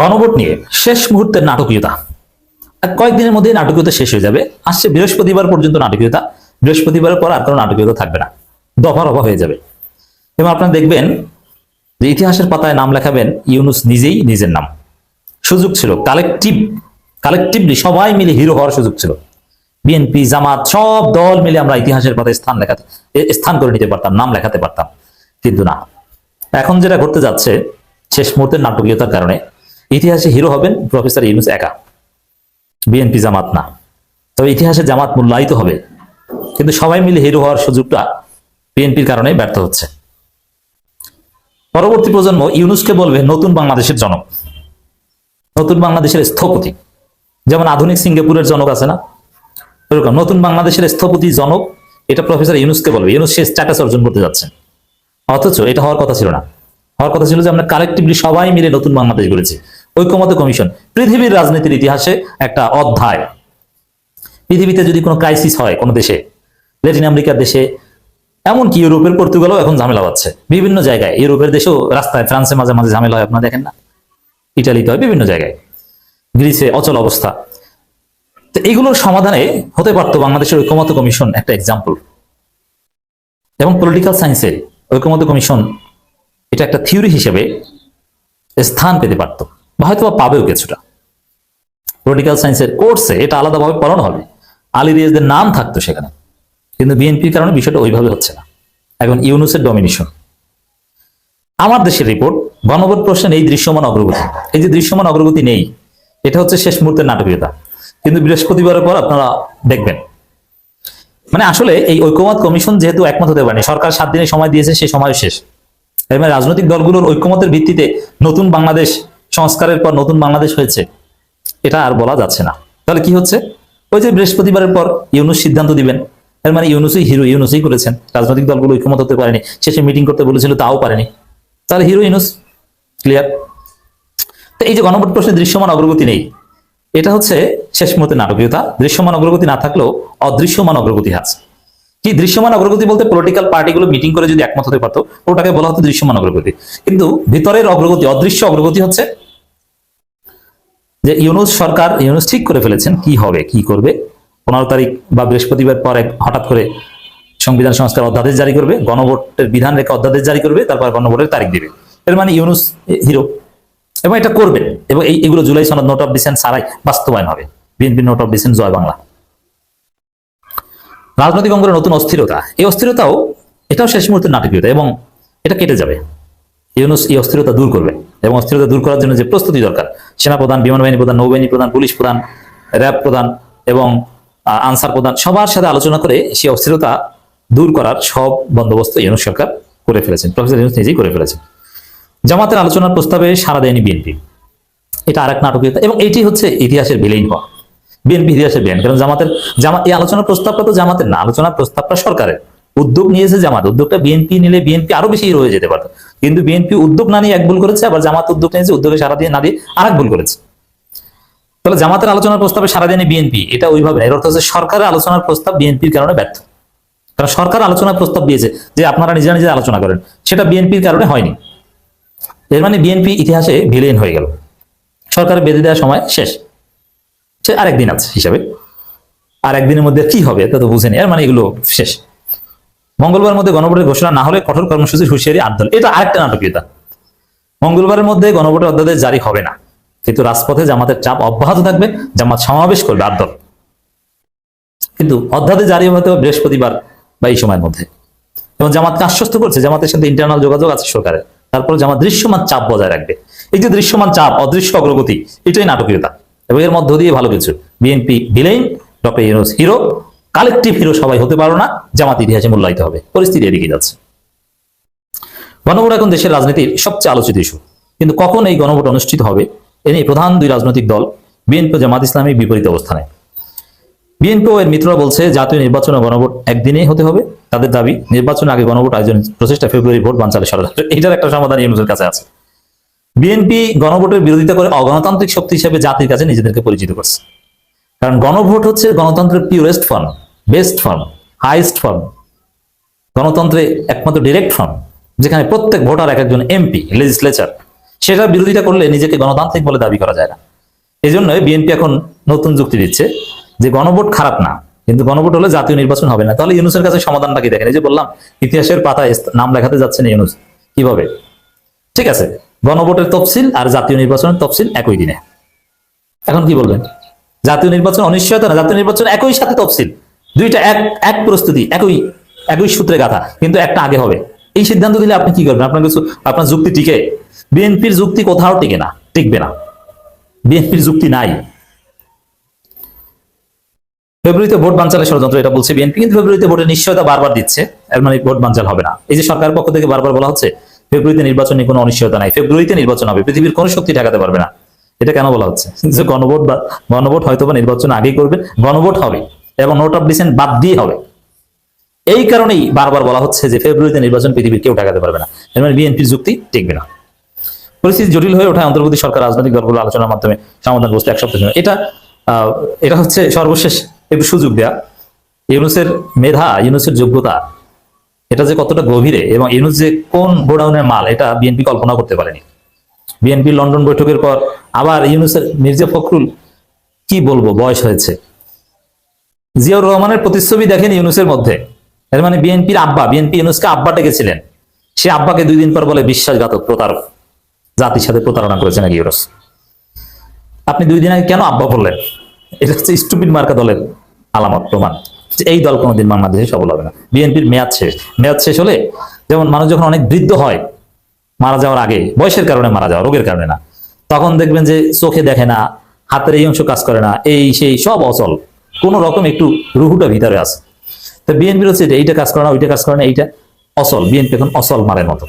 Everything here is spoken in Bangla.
গণভোট নিয়ে শেষ মুহূর্তের নাটকীয়তা আর কয়েকদিনের মধ্যে নাটকীয়তা শেষ হয়ে যাবে। আসছে বৃহস্পতিবার পর্যন্ত নাটকীয়তা, বৃহস্পতিবারের পর আর কোনো নাটকীয়তা থাকবে না, দফা রফা হয়ে যাবে। এবং আপনারা দেখবেন যে ইতিহাসের পাতায় নাম লেখাবেন ইউনূস নিজেই নিজের নাম। সুযোগ ছিল কালেকটিভলি সবাই মিলে হিরো হওয়ার সুযোগ ছিল। বিএনপি, জামাত সব দল মিলে আমরা ইতিহাসের পাতায় স্থান করে নিতে পারতাম, নাম লেখাতে পারতাম, কিন্তু না। এখন যেটা ঘটতে যাচ্ছে, শেষ মুহূর্তের নাটকীয়তার কারণে ইতিহাসে হিরো হবেন প্রফেসর ইউনূস একা, বিএনপি জামাত না। তবে ইতিহাসে জামাত মূল্যায়িত হবে, কিন্তু সবাই মিলে হিরো হওয়ার সুযোগটা বিএনপির কারণে ব্যর্থ হচ্ছে। পরবর্তী প্রজন্ম ইউনূসকে বলবে নতুন বাংলাদেশের জনক, নতুন বাংলাদেশের স্থপতি। যেমন আধুনিক সিঙ্গাপুরের জনক আছে না, এরকম নতুন বাংলাদেশের স্থপতি জনক, এটা প্রফেসর ইউনূসকে বলবে। ইউনূস সে স্ট্যাটাস অর্জন করতে যাচ্ছেন, অথচ এটা হওয়ার কথা ছিল না। হওয়ার কথা ছিল যে আমরা কালেকটিভলি সবাই মিলে নতুন বাংলাদেশ গড়েছি। ঐক্যমত্য কমিশন পৃথিবীর রাজনীতির ইতিহাসে একটা অধ্যায়। পৃথিবীতে যদি কোনো ক্রাইসিস হয় কোনো দেশে, ল্যাটিন আমেরিকার দেশে, এমনকি ইউরোপের পর্তুগালও এখন ঝামেলা হচ্ছে বিভিন্ন জায়গায়। ইউরোপের দেশেও রাস্তায়, ফ্রান্সে মাঝে মাঝে ঝামেলা হয়, আপনারা দেখেন না? ইটালিতে হয়, বিভিন্ন জায়গায়, গ্রিসে অচল অবস্থা। তো এগুলোর সমাধানে হতে পারতো বাংলাদেশের ঐক্যমত্য কমিশন একটা এক্সাম্পল। এবং পলিটিক্যাল সায়েন্সে ঐক্যমত্য কমিশন এটা একটা থিওরি হিসেবে স্থান পেতে পারত, বা হয়তো পাবেও কিছুটা। পলিটিক্যাল সায়েন্সের কোর্সে এটা আলাদাভাবে পড়ানো হবে, আলী রিয়াজদের নাম থাকতো সেখানে। কিন্তু বিএনপির কারণে বিষয়টা ওইভাবে হচ্ছে না। এখন ইউনূসের ডমিনেশন। আমার দেশের রিপোর্ট, গণভোট প্রশ্নে এই দৃশ্যমান অগ্রগতি। এই যে দৃশ্যমান অগ্রগতি নেই, এটা হচ্ছে শেষ মুহূর্তের নাটকীয়তা। কিন্তু বৃহস্পতিবারের পর আপনারা দেখবেন, মানে আসলে এই ঐক্যমত কমিশন যেহেতু একমত হতে পারেনি, সরকার 7 দিনের সময় দিয়েছে, সেই সময় শেষ। এর মানে রাজনৈতিক দলগুলোর ঐক্যমতের ভিত্তিতে নতুন বাংলাদেশ সংস্কারের পর নতুন বাংলাদেশ হয়েছে, এটা আর বলা যাচ্ছে না। তাহলে কি হচ্ছে? ওই যে বৃহস্পতিবারের পর ইউনূস সিদ্ধান্ত দিবেন, এর মানে ইউনূসই হিরো, ইউনূসই করেছেন। রাজনৈতিক দলগুলো ঐক্যমত হতে পারেনি, শেষে মিটিং করতে বলেছিল, তাও পারেনি। তাহলে হিরো ইউনূস, ক্লিয়ার। তো এই যে গণভোট প্রশ্নে দৃশ্যমান অগ্রগতি নেই, এটা হচ্ছে শেষ মুহূর্তে নাটকীয়তা। দৃশ্যমান অগ্রগতি না থাকলেও অদৃশ্যমান অগ্রগতি আছে। কি দৃশ্যমান অগ্রগতি বলতে, পলিটিক্যাল পার্টিগুলো মিটিং করে যদি একমত হতে পারতো, ওটাকে বলা হতো দৃশ্যমান অগ্রগতি। কিন্তু ভিতরের অগ্রগতি, অদৃশ্য অগ্রগতি হচ্ছে যে ইউনূস সরকার, ইউনূস ঠিক করে ফেলেছেন কি হবে, কি করবে। 15 তারিখ বা বৃহস্পতিবার পর হঠাৎ করে সংবিধান সংস্কার অধ্যাদেশ জারি করবে, গণভোটের বিধান রেখে অধ্যাদেশ জারি করবে, তারপর গণভোটের তারিখ দিবে। এর মানে ইউনূস হিরো, এবং এটা করবেন। এবং এইগুলো জুলাই সনদ, নোট অফ ডিসেন্ট ছাড়াই বাস্তবায়ন হবে। বিএনপি নোট অফ ডিসেন্ট, জয় বাংলা। রাজনৈতিক অঙ্গনে নতুন অস্থিরতা, এই অস্থিরতাও, এটাও শেষ মুহূর্তের নাটকীয়তা, এবং এটা কেটে যাবে। ইউনূস এই অস্থিরতা দূর করবে, এবং অস্থিরতা দূর করার জন্য যে প্রস্তুতি দরকার, সেনাপ্রধান, বিমান বাহিনী প্রধান, নৌবাহিনী প্রধান, পুলিশ প্রধান, র্যাব প্রধান এবং আনসার প্রধান, সবার সাথে আলোচনা করে সেই অস্থিরতা দূর করার সব বন্দোবস্ত ইউনূস সরকার করে ফেলেছেন, প্রফেসর ইউনূস নিজেই করে ফেলেছেন। জামাতের আলোচনার প্রস্তাবে সাড়া দেয়নি বিএনপি, এটা আরেক নাটকীয়তা। এবং এটি হচ্ছে ইতিহাসের ভিলেন হওয়া, বিএনপি ইতিহাসের ভিলেন। কারণ জামাত এই আলোচনার প্রস্তাবটা তো জামাতের না, আলোচনার প্রস্তাবটা সরকারের। উদ্যোগ নিয়েছে জামাত, উদ্যোগটা বিএনপি নিলে বিএনপি আরো বেশি রয়ে যেতে পারত। কিন্তু বিএনপি উদ্যোগ না নিয়ে এক ভুল করেছে, আবার জামাত উদ্যোগ নিয়েছে, উদ্যোগে সারা দিয়ে না দিয়ে আরেক ভুল করেছে। তাহলে জামাতের আলোচনার প্রস্তাবে সারা দেয়নি বিএনপি, এটা ওইভাবে। এর অর্থ হচ্ছে সরকারের আলোচনার প্রস্তাব বিএনপির কারণে ব্যর্থ। কারণ সরকার আলোচনার প্রস্তাব দিয়েছে যে আপনারা নিজেরা নিজে আলোচনা করেন, সেটা বিএনপির কারণে হয়নি। এর মানে বিএনপি ইতিহাসে ভিলেন হয়ে গেল। সরকারের বেঁধে দেওয়ার সময় শেষ, সে আরেকদিন আছে হিসাবে, আর একদিনের মধ্যে কি হবে তা তো বুঝেনি। এর মানে এগুলো শেষ। মঙ্গলবার মধ্যে গণভোটের ঘোষণা না হলে কঠোর কর্মসূচি হুঁশিয়ারি 8 দল, এটা আরেকটা নাটকীয়তা। মঙ্গলবারের মধ্যে গণভোটের অধ্যাদেশ জারি হবে না, কিন্তু রাজপথে জামাতের চাপ অব্যাহত থাকবে। জামাত সমাবেশ করবে 8 দল, কিন্তু অধ্যাদেশ জারি হবে বৃহস্পতিবার বা এই সময়ের মধ্যে। এবং জামাতকে আশ্বস্ত করছে, জামাতের সাথে ইন্টারনাল যোগাযোগ আছে সরকারের। তারপর জামাত দৃশ্যমান চাপ বজায় রাখবে। এই যে দৃশ্যমান চাপ, অদৃশ্য অগ্রগতি, এটাই নাটকীয়তা। এবং এর মধ্য দিয়ে ভালো কিছু। BNP villain, doctor Yunus hero, collective hero সবাই হতে পারো না, জামাত ইতিহাসে মূল্যায়িত হবে। পরিস্থিতি এদিকে যাচ্ছে। গণভোট এখন দেশের রাজনীতির সবচেয়ে আলোচিত ইস্যু। কিন্তু কখন এই গণভোট অনুষ্ঠিত হবে এ নিয়ে প্রধান 2 রাজনৈতিক দল, বিএনপি ও জামাত ইসলামী, বিপরীত অবস্থানে। বিএনপি ও এর মিত্ররা বলছে জাতীয় নির্বাচন ও গণভোট একদিনেই হতে হবে। তাদের দাবি, নির্বাচনের আগে গণভোট আয়োজন প্রচেষ্টা, ফেব্রুয়ারি ভোট বানচালের ষড়যন্ত্র। এটার একটা সমাধান ইউনূসের কাছে আছে। বিএনপি গণভোটের বিরোধিতা করে অগণতান্ত্রিক শক্তি হিসেবে জাতির কাছে নিজেদেরকে পরিচিত করছে। কারণ গণভোট হচ্ছে গণতন্ত্রের purest form, best form, highest form. গণতন্ত্রে একমাত্র ডিরেক্ট ফর্ম, যেখানে প্রত্যেক ভোটার এক একজন এমপি, লেজিসলেচার, সেটা বিরোধিতা করলে নিজেকে গণতান্ত্রিক বলে দাবি করা যায় না। এই জন্য বিএনপি এখন নতুন যুক্তি দিচ্ছে যে গণভোট খারাপ না, কিন্তু গণভোট হলে জাতীয় নির্বাচন হবে না। তাহলে ইউনূসের কাছে সমাধানটা কি দেখেন? এই যে বললাম ইতিহাসের পাতায় নাম লেখাতে যাচ্ছেন ইউনূস, কিভাবে? ঠিক আছে, গণভোটের তফসিল আর জাতীয় নির্বাচনের তফসিল একই দিনে। এখন কি বলবেন? জাতীয় নির্বাচন অনিশ্চয়তা না, জাতীয় নির্বাচন একই সাথে তফসিল, দুইটা এক প্রস্তুতি, একই সূত্রে গাথা, কিন্তু একটা আগে হবে। এই সিদ্ধান্ত দিলে আপনি কি করবেন? আপনার যুক্তি টিকে? বিএনপির যুক্তি কোথাও টিকে না, টিকবে না। বিএনপির যুক্তি নাই। ফেব্রুয়ারিতে ভোট বানচালের ষড়যন্ত্র, এটা বলছে বিএনপি, কিন্তু ফেব্রুয়ারিতে ভোটের নিশ্চয়তা বারবার দিচ্ছে, এর মানে ভোট বানচাল হবে না। এই যে সরকারের পক্ষ থেকে বারবার বলা হচ্ছে ফেব্রুয়ারিতে নির্বাচন নিয়ে কোনো অনিশ্চয়তা নাই, ফেব্রুয়ারিতে নির্বাচন হবে, পৃথিবীর কোনো শক্তি ঠেকাতে পারবে না। এটা কেন বলা হচ্ছে? যে গণভোট হয়তো বা নির্বাচন আগেই করবে, গণভোট হবে এবং নোট অফ ডিসেন্ট বাদ দিয়ে হবে। এই কারণেই বারবার বলা হচ্ছে যে ফেব্রুয়ারিতে নির্বাচন পৃথিবীর কেউ ঠেকাতে পারবে না, এর মানে বিএনপির যুক্তি টিকবে না। পরিস্থিতি জটিল হয়ে ওঠায় অন্তর্বর্তী সরকার রাজনৈতিক দলগুলো আলোচনার মাধ্যমে সমাধান বসতে এক সপ্তাহের জন্য। এটা হচ্ছে সর্বশেষ একটু সুযোগ দেয়া। ইউনূসের মেধা, ইউনূসের যোগ্যতা, এটা যে কতটা গভীরে, এবং ইউনূস যে কোন গোডাউনের মাল, এটা বিএনপি কল্পনা করতে পারেনি। বিএনপি লন্ডন বৈঠকের পর আবার ইউনূসের, মির্জা ফখরুল কি বলবো, বয়স হয়েছে। জিয়াউর রহমানের প্রতিচ্ছবি দেখেন ইউনূসের মধ্যে, এর মানে বিএনপির আব্বা, বিএনপি ইউনূসকে আব্বা ডেকেছিলেন, সে আব্বাকে 2 দিন পর বলে বিশ্বাসঘাতক, প্রতারক, জাতির সাথে প্রতারণা করেছে নাকি ইউনূস। আপনি 2 দিন আগে কেন আব্বা বললেন? এটা হচ্ছে স্টুপিড মার্কা দলের আলামত, প্রমাণ। এই দল কোনোদিন বাংলাদেশে সফল হবে না। বিএনপির মেয়াদ শেষ হলে, যেমন মানুষ যখন অনেক বৃদ্ধ হয়, মারা যাওয়ার আগে, বয়সের কারণে মারা যাওয়া, রোগের কারণে না, তখন দেখবেন যে চোখে দেখে না, হাতের এই অংশ কাজ করে না, এই সেই সব অচল, কোন রকম একটু রুহুটা ভিতরে আছে। তো বিএনপির হচ্ছে এইটা কাজ করে না, ওইটা কাজ করে না, এইটা অচল। বিএনপি এখন অচল মারের মতো।